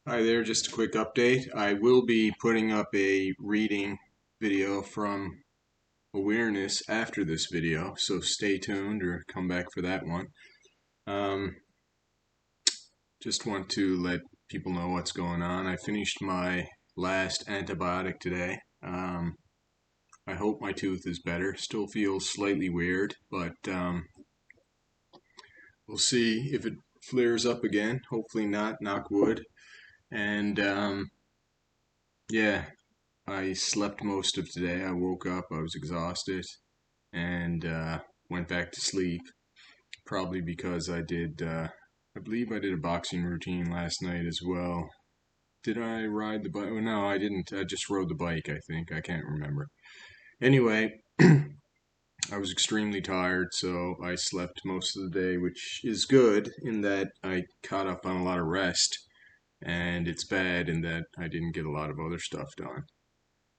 Hi there, just a quick update. I will be putting up a reading video from Awareness after this video, so stay tuned or come back for that one. Um, just want to let people know what's going on. I finished my last antibiotic today. I hope my tooth is better. Still feels slightly weird, but we'll see if it flares up again. Hopefully not, knock wood. And yeah. I slept most of today. I woke up, I was exhausted, and went back to sleep. Probably because I believe I did a boxing routine last night as well. Did I ride the bike? Oh, no, I didn't. I just rode the bike, I think. I can't remember. Anyway, I was extremely tired, so I slept most of the day, which is good in that I caught up on a lot of rest, and it's bad in that I didn't get a lot of other stuff done.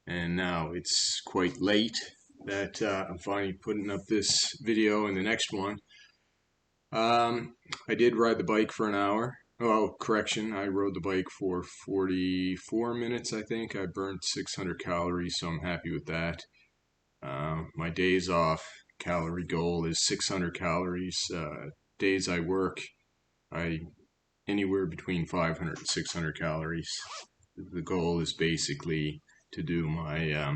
And now it's quite late that I'm finally putting up this video and the next one. I did ride the bike for an hour. Oh, correction, I rode the bike for 44 minutes, I think. I burned 600 calories, so I'm happy with that. My days off calorie goal is 600 calories. Days I work, I anywhere between 500 and 600 calories. The goal is basically to do my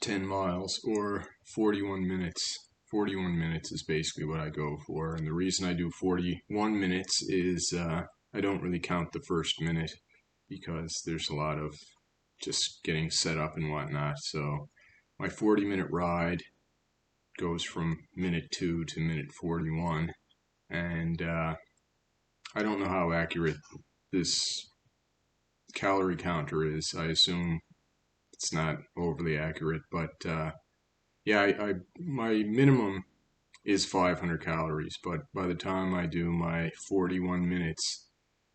10 miles or 41 minutes. 41 minutes is basically what I go for. And the reason I do 41 minutes is I don't really count the first minute because there's a lot of just getting set up and whatnot. So my 40-minute ride goes from minute 2 to minute 41. And I don't know how accurate this calorie counter is. I assume it's not overly accurate, but yeah, my minimum is 500 calories, but by the time I do my 41 minutes,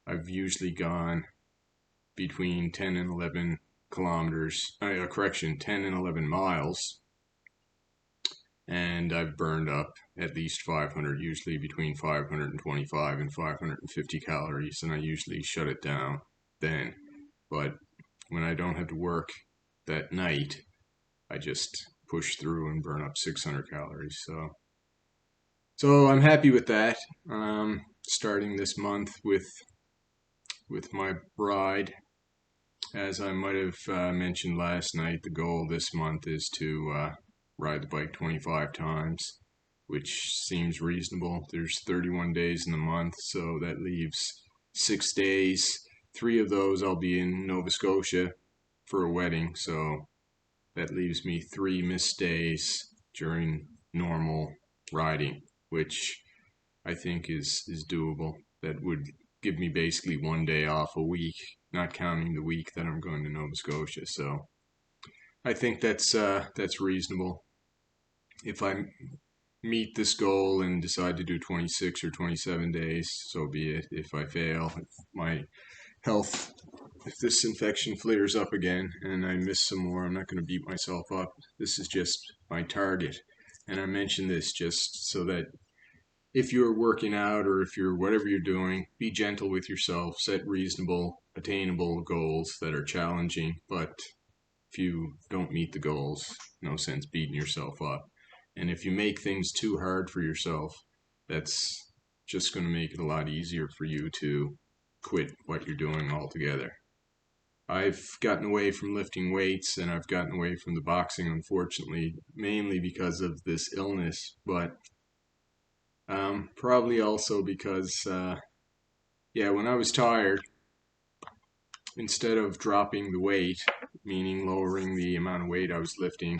I've usually gone between 10 and 11 kilometers, correction, 10 and 11 miles, and I've burned up at least 500, usually between 525 and 550 calories, and I usually shut it down then. But when I don't have to work that night, I just push through and burn up 600 calories. So I'm happy with that. Starting this month with my ride, as I might have mentioned last night, the goal this month is to ride the bike 25 times, which seems reasonable. There's 31 days in the month, so that leaves 6 days. 3 of those I'll be in Nova Scotia for a wedding, so that leaves me 3 missed days during normal riding, which I think is doable. That would give me basically 1 day off a week, not counting the week that I'm going to Nova Scotia. So I think that's reasonable. If I meet this goal and decide to do 26 or 27 days, so be it. If I fail, if my health, if this infection flares up again and I miss some more, I'm not going to beat myself up. This is just my target. And I mention this just so that if you're working out or if you're whatever you're doing, be gentle with yourself, set reasonable, attainable goals that are challenging. But if you don't meet the goals, no sense beating yourself up. And if you make things too hard for yourself, that's just going to make it a lot easier for you to quit what you're doing altogether. I've gotten away from lifting weights and I've gotten away from the boxing, unfortunately, mainly because of this illness, but probably also because, yeah, when I was tired, instead of dropping the weight, meaning lowering the amount of weight I was lifting,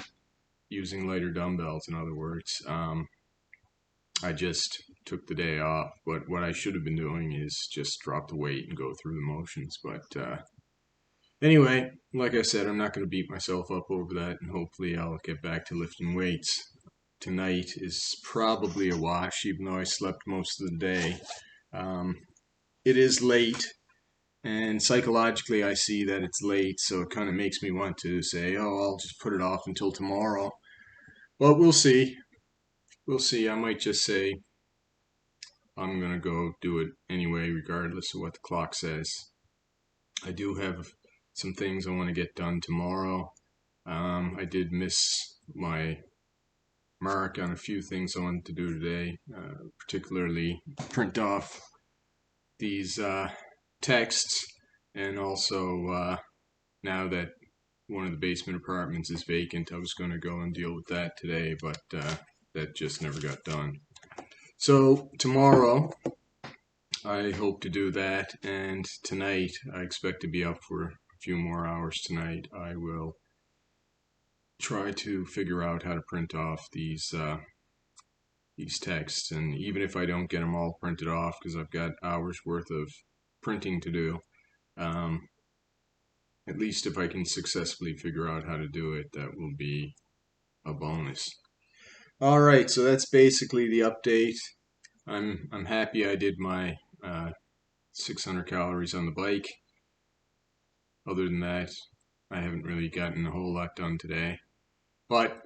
using lighter dumbbells, in other words, I just took the day off. But what I should have been doing is just drop the weight and go through the motions. But anyway, like I said, I'm not going to beat myself up over that, and hopefully I'll get back to lifting weights. Tonight is probably a wash, even though I slept most of the day. It is late, and psychologically I see that it's late, so it kind of makes me want to say, oh, I'll just put it off until tomorrow. But we'll see. We'll see. I might just say, I'm gonna go do it anyway, regardless of what the clock says. I do have some things I want to get done tomorrow. I did miss my mark on a few things I wanted to do today, particularly print off these texts, and also now that one of the basement apartments is vacant, I was going to go and deal with that today, but that just never got done. So tomorrow I hope to do that, and tonight I expect to be up for a few more hours tonight. I will try to figure out how to print off these texts, and even if I don't get them all printed off, because I've got hours worth of printing to do, at least if I can successfully figure out how to do it, that will be a bonus. All right, so that's basically the update. I'm happy I did my 600 calories on the bike. Other than that, I haven't really gotten a whole lot done today. But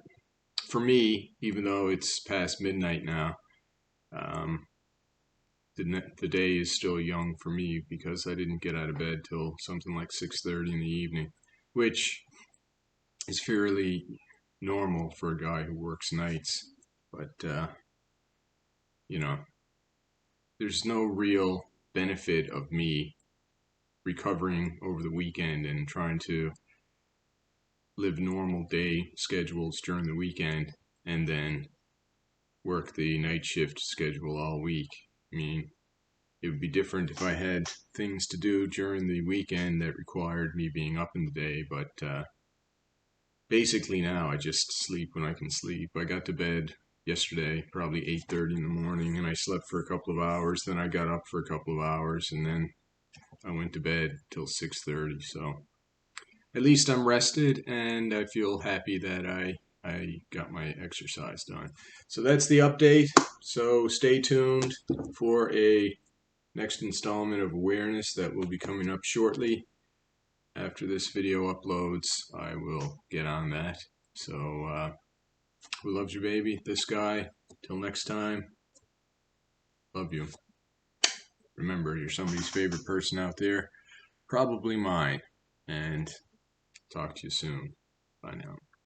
for me, even though it's past midnight now, the day is still young for me because I didn't get out of bed till something like 6:30 in the evening, which is fairly normal for a guy who works nights. But you know, there's no real benefit of me recovering over the weekend and trying to live normal day schedules during the weekend and then work the night shift schedule all week. I mean, it would be different if I had things to do during the weekend that required me being up in the day, but basically now I just sleep when I can sleep. I got to bed yesterday, probably 8:30 in the morning, and I slept for a couple of hours. Then I got up for a couple of hours, and then I went to bed till 6:30. So at least I'm rested, and I feel happy that I got my exercise done. So that's the update. So stay tuned for a next installment of Awareness that will be coming up shortly. After this video uploads, I will get on that. So who loves you, baby? This guy. Till next time, love you. Remember, you're somebody's favorite person out there, probably mine. And talk to you soon. Bye now.